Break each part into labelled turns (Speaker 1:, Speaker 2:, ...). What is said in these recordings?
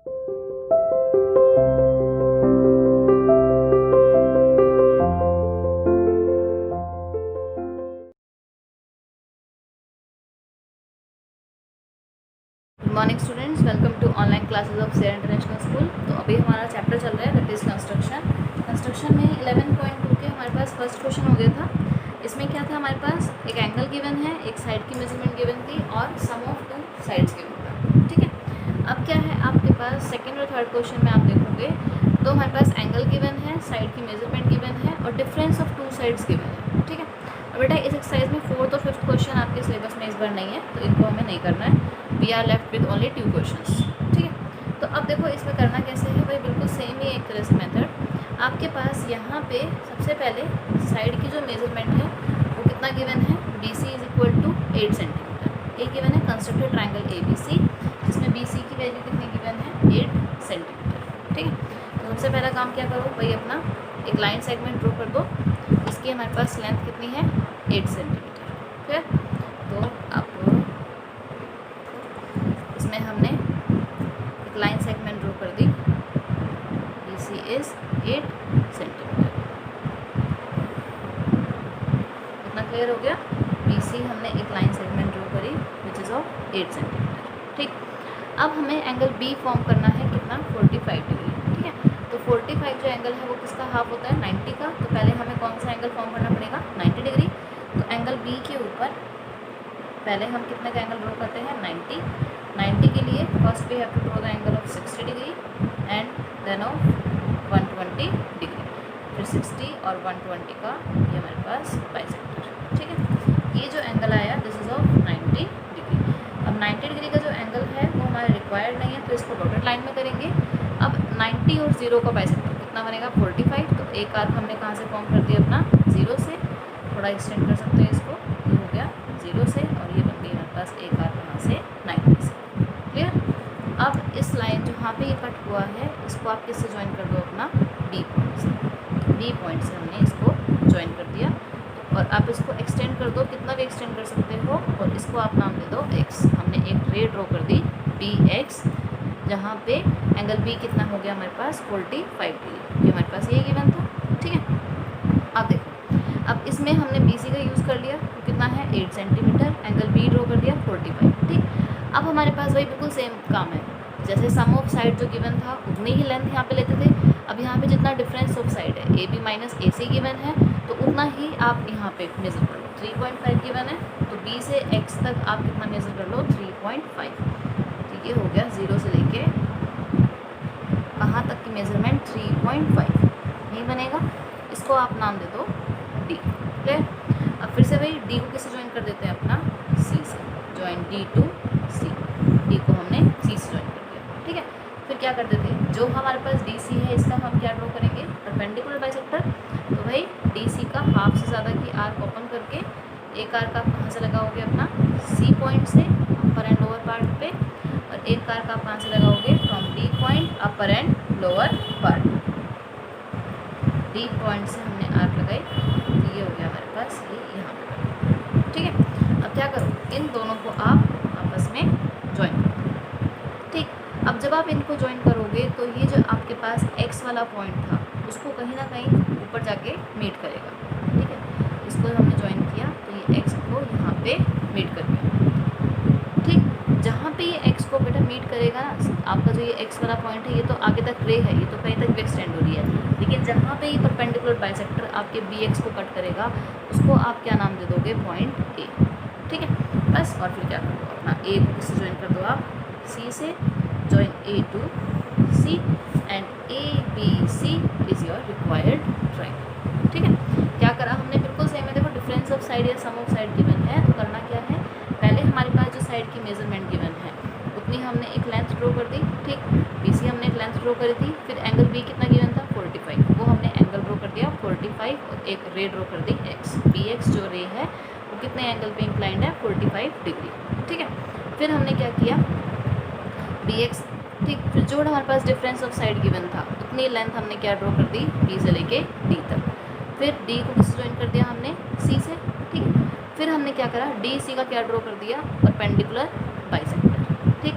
Speaker 1: Good morning students, welcome to online classes of सेयर international school. तो अभी हमारा चैप्टर चल रहा है दैट इज़ कंस्ट्रक्शन में 11.2 के हमारे पास फर्स्ट क्वेश्चन हो गया था। इसमें क्या था, हमारे पास एक एंगल गिवन है, एक साइड की मेजरमेंट गिवन थी और सम ऑफ टू साइड्स गिवन था। ठीक है, अब क्या है आपके पास सेकेंड और थर्ड क्वेश्चन में आप देखोगे तो हमारे पास एंगल गिवन है, साइड की मेजरमेंट गिवन है और difference of two sides given है। ठीक है, और बेटा इस एक्सरसाइज में फोर्थ और फिफ्थ क्वेश्चन आपके सिलेबस में इस बार नहीं है, तो इनको हमें नहीं करना है। We are left with only 2 questions. ठीक है, तो अब देखो इसमें करना कैसे है भाई, बिल्कुल सेम ही एक तरह से मेथड। आपके पास यहाँ पे सबसे पहले साइड की जो मेजरमेंट है वो कितना गिवन है, BC is equal to 8 centimetre. एक गिवन है कंस्ट्रक्टेड ट्राइंगल ABC, जिसमें BC की वैल्यू कितनी गिवन है, 8 सेंटीमीटर। ठीक है, तो सबसे पहला काम क्या करो भाई, अपना एक लाइन सेगमेंट ड्रॉ कर दो। इसकी हमारे पास लेंथ कितनी है, 8 सेंटीमीटर। ठीक है, तो आप इसमें हमने एक लाइन सेगमेंट ड्रॉ कर दी, BC इज 8 सेंटीमीटर। इतना क्लियर हो गया। BC हमने एक लाइन सेगमेंट ड्रॉ करी विच इज़ ऑफ 8 सेंटीमीटर। ठीक, अब हमें एंगल B फॉर्म करना है कितना, 45 डिग्री। ठीक है, तो 45 जो एंगल है वो किसका हाफ होता है, 90 का। तो पहले हमें कौन सा एंगल फॉर्म करना पड़ेगा, 90 डिग्री। तो एंगल B के ऊपर पहले हम कितने का एंगल ड्रॉ करते हैं, 90 के लिए first we have to draw the angle of 60 degree and then of 120 degree. फिर 60 और 120 का ये हमारे पास बाइसेक्टर। ठीक है, ये जो एंगल आया दिस इज ऑफ 90 डिग्री। अब 90 डिग्री का जो एंगल है वो हमारे रिक्वायर्ड नहीं है, तो इसको डॉटेड लाइन में करेंगे। अब 90 और 0 का बाइसेक्टर कितना बनेगा, 45। तो एक आर्क हमने कहाँ से फॉर्म कर दिया, अपना 0 से। थोड़ा एक्सटेंड कर सकते हैं इसको, ये हो गया 0 से, और ये बन गई हमारे पास एक आर्क यहाँ से 90 से। क्लियर। अब इस लाइन जहाँ पे ये कट हुआ है इसको आप किससे ज्वाइन कर दो, अपना B पॉइंट से। B पॉइंट से हमने इसको ज्वाइन कर दिया और आप इसको एक्सटेंड कर दो, कितना भी एक्सटेंड कर सकते हो, और इसको आप नाम दे दो X। हमने एक रे ड्रॉ कर दी BX, जहाँ पे एंगल B कितना हो गया हमारे पास, 45 डिग्री। ये हमारे पास ये गिवन था। ठीक है, अब देखो, अब इसमें हमने BC का यूज़ कर लिया, तो कितना है, 8 सेंटीमीटर। एंगल B ड्रॉ कर दिया 45। ठीक, अब हमारे पास वही बिल्कुल सेम काम है, जैसे सम ऑफ साइड जो गिवन था उतनी ही लेंथ यहाँ पे लेते थे। अब यहाँ पे जितना डिफरेंस ऑफ साइड है AB माइनस AC गिवन है, तो उतना ही आप यहाँ पे मेजर कर लो। 3.5 गिवन है, तो B से X तक आप कितना मेजर कर लो, 3.5। तो ये हो गया 0 से लेके कहाँ तक की मेजरमेंट, 3.5। नहीं बनेगा, इसको आप नाम दे दो D। क्लियर। अब फिर से भाई D को किससे ज्वाइन कर देते हैं, अपना C से। Join D to C, D को हमने C से ज्वाइन कर दिया। ठीक है, फिर क्या करते थे, जो हमारे पास DC है इसका हम क्या ड्रॉ करेंगे, परपेंडिकुलर बाइसेक्टर। तो भाई DC का हाफ से ज़्यादा की आर्क ओपन करके एक आर्क आप कहाँ से लगाओगे, अपना C पॉइंट से अपर एंड लोअर पार्ट पे, और एक आर्क आप कहाँ से लगाओगे, from D point upper and lower part. D point से हमने आर्क लगाई, तो ये हो गया हमारे पास ये यहाँ पे। ठीक है, अब क्या करो, इन दोनों को आप आपस में ज्वाइन करो। ठीक, अब जब आप इनको ज्वाइन करोगे तो ये जो आपके पास X वाला पॉइंट था उसको कहीं ना कहीं ऊपर जाके मीट करेगा। ठीक है, इसको हमने ज्वाइन किया तो ये X को यहाँ पे मीट कर गया। ठीक, जहाँ पे ये X को बेटा मीट करेगा ना, आपका जो ये X वाला पॉइंट है ये तो आगे तक रे है, ये तो कहीं तक भी एक्सटेंड हो रही है, लेकिन जहाँ पे ये परपेंडिकुलर बाइसेक्टर आपके BX को कट करेगा उसको आप क्या नाम दे दोगे, पॉइंट A। ठीक है, बस। और फिर क्या कर दो, अपना A को किससे ज्वाइन कर दो, आप C से। Join A to C and ABC is your required triangle. ठीक है, क्या करा हमने, बिल्कुल सेम है। देखो डिफरेंस ऑफ साइड या सम ऑफ साइड गिवन है, तो करना क्या है, पहले हमारे पास जो साइड की मेजरमेंट गिवन है उतनी हमने एक लेंथ ड्रॉ कर दी। ठीक, BC हमने एक लेंथ ड्रॉ करी थी। फिर एंगल B कितना गिवन था, 45, वो हमने एंगल ड्रॉ कर दिया 45 और एक रे ड्रॉ कर दी X। BX जो रे है वो कितने एंगल पे इंक्लाइंड है, 45 डिग्री। ठीक है, फिर हमने क्या किया, BX। ठीक, फिर जो हमारे पास डिफरेंस ऑफ साइड गिवन था उतनी लेंथ हमने क्या ड्रॉ कर दी, B से लेके D तक। फिर D को किससे ज्वाइन कर दिया हमने, C से। ठीक, फिर हमने क्या करा, DC का क्या ड्रॉ कर दिया, परपेंडिकुलर बाइसेक्टर। ठीक,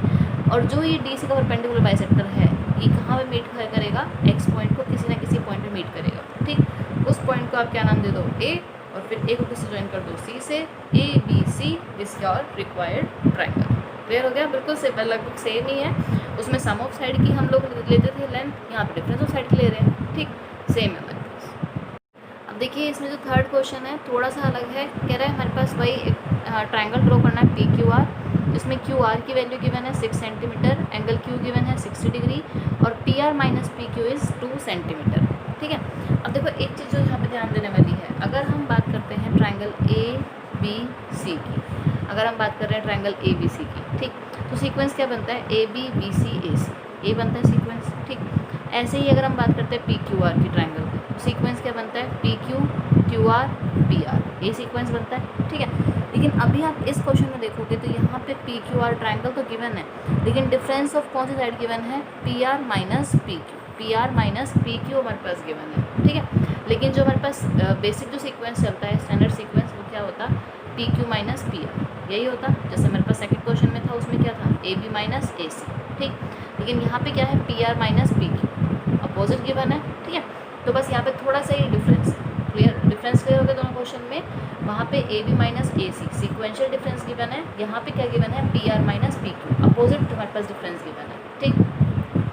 Speaker 1: और जो ये डी सी का परपेंडिकुलर बाइसेक्टर है ये कहाँ पे मीट करेगा, एक्स पॉइंट को किसी ना किसी पॉइंट पे मीट करेगा। ठीक, उस पॉइंट को आप क्या नाम दे दो, ए, और फिर ए को किससे ज्वाइन कर दो, सी से। A B C is your required triangle. Clear हो गया, बिल्कुल से लगभग सेम ही है। उसमें सम ऑफ साइड की हम लोग लेते थे लेंथ, यहाँ पे डिफरेंस ऑफ साइड की ले रहे हैं। ठीक, सेम है हमारे पास। अब देखिए इसमें जो थर्ड क्वेश्चन है थोड़ा सा अलग है। कह रहा है हमारे पास भाई एक ट्राइंगल ड्रॉ करना है पी क्यू आर, जिसमें क्यू आर की वैल्यू गिवन है 6 सेंटीमीटर, एंगल क्यू गिवन है 60 डिग्री, और P R minus P Q is 2 centimetre. ठीक है, अब देखो एक चीज़ जो यहाँ पे ध्यान देने वाली है, अगर हम बात करते हैं ट्राइंगल ए बी सी की, अगर हम बात कर रहे हैं ट्राइंगल ए बी सी की, ठीक, तो सीक्वेंस क्या बनता है, ए बी बी सी ए सी, ए बनता है सीक्वेंस। ठीक, ऐसे ही अगर हम बात करते हैं पी क्यू आर की ट्राइंगल की, तो सीक्वेंस क्या बनता है, P Q Q R P R, ये सीक्वेंस बनता है। ठीक है, लेकिन अभी आप इस क्वेश्चन में देखोगे तो यहाँ पे पी क्यू आर ट्राइंगल तो गिवन है, लेकिन डिफरेंस ऑफ कौन सी साइड गिवन है, P R minus P Q, P R minus P Q हमारे पास गिवन है। ठीक है, लेकिन जो हमारे पास बेसिक जो सीक्वेंस चलता है स्टैंडर्ड सीक्वेंस, वो क्या होता, P Q minus P R, यही होता। जैसे हमारे पास सेकंड क्वेश्चन में था, उसमें क्या था, ए बी माइनस ए सी। ठीक, लेकिन यहाँ पे क्या है, P R minus P Q, opposite given है। ठीक है, तो बस यहाँ पे थोड़ा सा ये डिफरेंस है। क्लियर, डिफरेंस क्लियर हो गया दोनों क्वेश्चन में। वहाँ पे A B minus A C sequential difference given है, यहाँ पे क्या गिवन है, P R minus P Q, opposite हमारे पास डिफरेंस गिवन है। ठीक,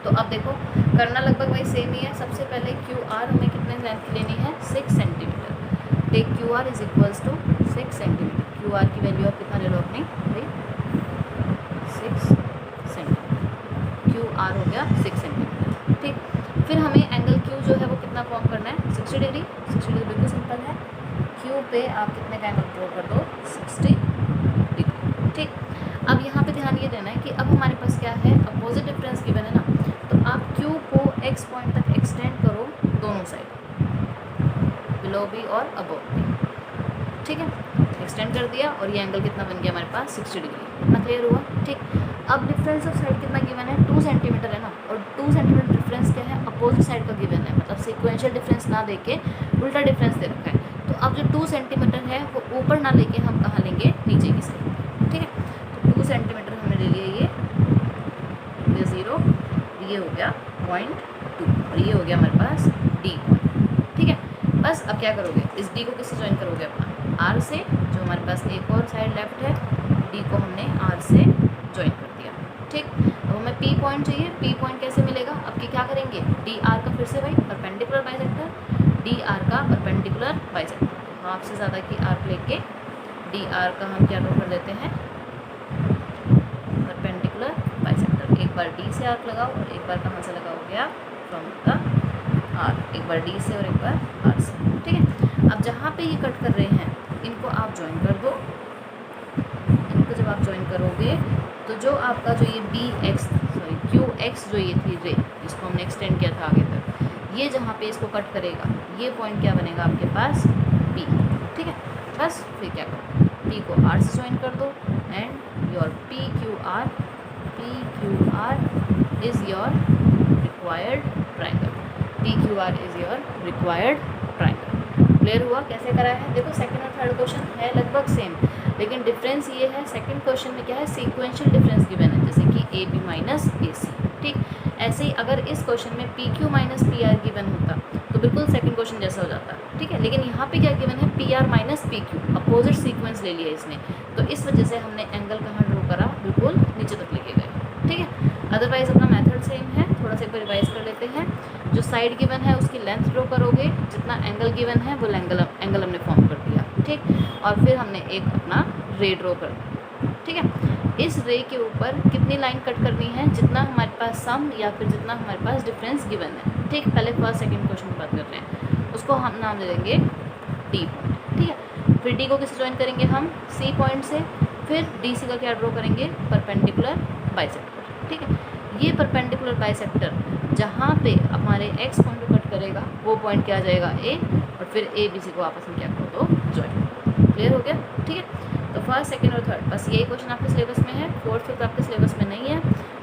Speaker 1: तो अब देखो करना लगभग वही सेम ही है। सबसे पहले क्यू आर हमें कितने लेंथ की लेनी है, 6 centimetre. Take Q R is equals to 6 centimetre. Q R की वैल्यू आप कितना ले लो अपनी, भाई 6 सेंटीमीटर। क्यू आर हो गया 6 सेंटीमीटर। ठीक, फिर हमें एंगल क्यू जो है वो कितना फॉर्म करना है, 60 डिग्री। 60 डिग्री बिल्कुल सिंपल है, क्यू पे आप कितने का एंगल ड्रॉ कर दो, 60 डिग्री। ठीक, अब यहाँ पे ध्यान ये देना है कि अब हमारे पास क्या है, अपोजिट डिफरेंस गिवन है ना, तो आप क्यू को एक्स पॉइंट तक एक्सटेंड करो दोनों साइड, बिलो भी और अबव भी। ठीक है, एक्सटेंड कर दिया और ये एंगल कितना बन गया हमारे पास, 60 डिग्री। इतना क्लियर हुआ। ठीक, अब डिफरेंस ऑफ साइड कितना गिवन है, 2 सेंटीमीटर है ना, और 2 सेंटीमीटर डिफरेंस क्या है, अपोजिट साइड का गिवन है, मतलब सीक्वेंशियल डिफरेंस ना देके उल्टा डिफरेंस दे रखा है। तो अब जो 2 सेंटीमीटर है वो ऊपर ना लेके हम कहाँ लेंगे, नीचे की साइड। ठीक है, तो 2 सेंटीमीटर हमने ले लिया, ये 0, ये हो गया 0.2 और ये हो गया हमारे पास डी पॉइंट। ठीक है, बस अब क्या करोगे, इस डी को किससे ज्वाइन करोगे, अपना आर से, जो हमारे पास एक और साइड लेफ्ट है, डी को हमने आर से ज्वाइन कर दिया। ठीक, अब हमें पी पॉइंट चाहिए। पी पॉइंट कैसे मिलेगा, अब की क्या करेंगे, डी आर का फिर से भाई परपेंडिकुलर बाइसेक्टर, डी आर का परपेंडिकुलर बाइसेक्टर, हाफ से ज़्यादा की आर्क लेके डी आर का हम क्या ड्रॉ कर देते हैं, परपेंडिकुलर बाइसेक्टर। एक बार डी से आर्क लगाओ और एक बार कहाँ से लगाओगे आप, फ्रॉम द आर, एक बार डी से और एक बार आर से। ठीक है, अब जहाँ पे ये कट कर रहे हैं इनको आप ज्वाइन कर दो। इनको जब आप ज्वाइन करोगे तो जो आपका जो ये क्यू एक्स जो ये थी रे, जिसको हमने एक्सटेंड किया था आगे तक, ये जहाँ पे इसको कट करेगा ये पॉइंट क्या बनेगा आपके पास, पी। ठीक है, बस फिर क्या करो, पी को आर से ज्वाइन कर दो and your P Q R is your required triangle. P Q R is your required triangle. Clear हुआ कैसे करा है। देखो सेकंड और थर्ड क्वेश्चन है लगभग सेम, लेकिन डिफरेंस ये है, सेकंड क्वेश्चन में क्या है, सीक्वेंशियल डिफरेंस गिवन है, जैसे कि ए बी माइनस ए सी। ठीक, ऐसे ही अगर इस क्वेश्चन में P Q minus P R given होता तो बिल्कुल सेकंड क्वेश्चन जैसा हो जाता। ठीक है, लेकिन यहाँ पे क्या गिवन है, P R minus P Q, opposite sequence ले लिया इसने, तो इस वजह से हमने एंगल कहाँ ड्रॉ करा, बिल्कुल नीचे तक लेके गए। ठीक है, अदरवाइज अपना मेथड सेम है, थोड़ा सा एक बार रिवाइज कर लेते हैं। जो साइड गिवन है उसकी लेंथ ड्रॉ करोगे, जितना एंगल गिवन है वो एंगल हमने फॉर्म कर दिया। ठीक, और फिर हमने एक अपना रे ड्रॉ कर दिया। ठीक है, इस रे के ऊपर कितनी लाइन कट करनी है, जितना हमारे पास सम या फिर जितना हमारे पास डिफरेंस गिवन है। ठीक, पहले फर्स्ट सेकंड क्वेश्चन की बात कर रहे हैं, उसको हम नाम दे देंगे डी पॉइंट। ठीक है, फिर डी को किससे ज्वाइन करेंगे हम, सी पॉइंट से। फिर डी सी का क्या ड्रॉ करेंगे, परपेंडिकुलर बाइसेक्टर। ठीक है, ये परपेंडिकुलर बाइसेक्टर जहाँ पे हमारे एक्स पॉइंट को कट करेगा वो पॉइंट क्या आ जाएगा, ए, और फिर ए बी सी को आपस में क्या कर दो, ज्वाइन। क्लियर हो गया। ठीक है, तो फर्स्ट सेकंड और थर्ड बस यही क्वेश्चन आपके सिलेबस में है, फोर्थ फिफ्थ आपके सिलेबस में नहीं है,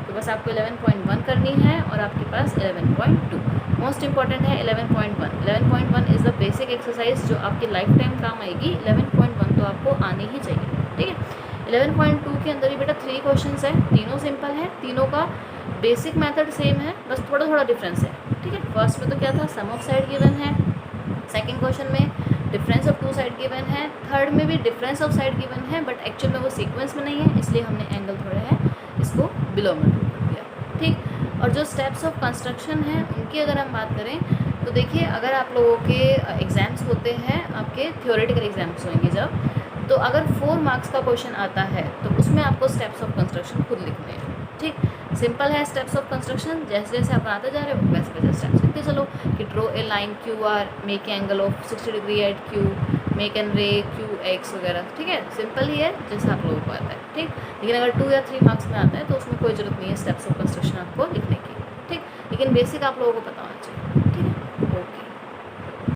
Speaker 1: तो बस आपको 11.1 करनी है और आपके पास 11.2 मोस्ट इंपॉर्टेंट है। 11.1 इज़ द बेसिक एक्सरसाइज जो आपकी लाइफ टाइम काम आएगी। 11.1 तो आपको आनी ही चाहिए। ठीक है, 11.2 के अंदर ही बेटा 3 क्वेश्चंस है, तीनों सिंपल है, तीनों का बेसिक मेथड सेम है, बस थोड़ा थोड़ा डिफरेंस है, ठीक है। फर्स्ट में तो क्या था, सम ऑफ साइड गिवन है, सेकंड क्वेश्चन में difference of two side given है, थर्ड में भी डिफरेंस ऑफ साइड गिवन है, बट एक्चुअल में वो सीक्वेंस में नहीं है, इसलिए हमने एंगल थोड़े हैं इसको बिलो में ड्रॉ कर दिया, ठीक। और जो स्टेप्स ऑफ कंस्ट्रक्शन है उनकी अगर हम बात करें तो देखिए, अगर आप लोगों के एग्ज़ाम्स होते हैं, आपके थियोरेटिकल एग्जाम्स होंगे जब, तो अगर 4 मार्क्स का क्वेश्चन आता है तो उसमें आपको स्टेप्स ऑफ कंस्ट्रक्शन खुद लिखने हैं, ठीक। सिंपल है स्टेप्स ऑफ कंस्ट्रक्शन, जैसे जैसे आप आते जा रहे हो वैसे वैसे स्टेप्स लिखते चलो कि draw a line Q R, make angle of 60 degree at Q, make an रे क्यू एक्स वगैरह, ठीक है। सिंपल ही है जैसे आप लोगों को आता है, ठीक। लेकिन अगर 2 या 3 मार्क्स में आता है तो उसमें कोई ज़रूरत नहीं है स्टेप्स ऑफ कंस्ट्रक्शन आपको लिखने की, ठीक। लेकिन बेसिक आप लोगों को पता होना चाहिए।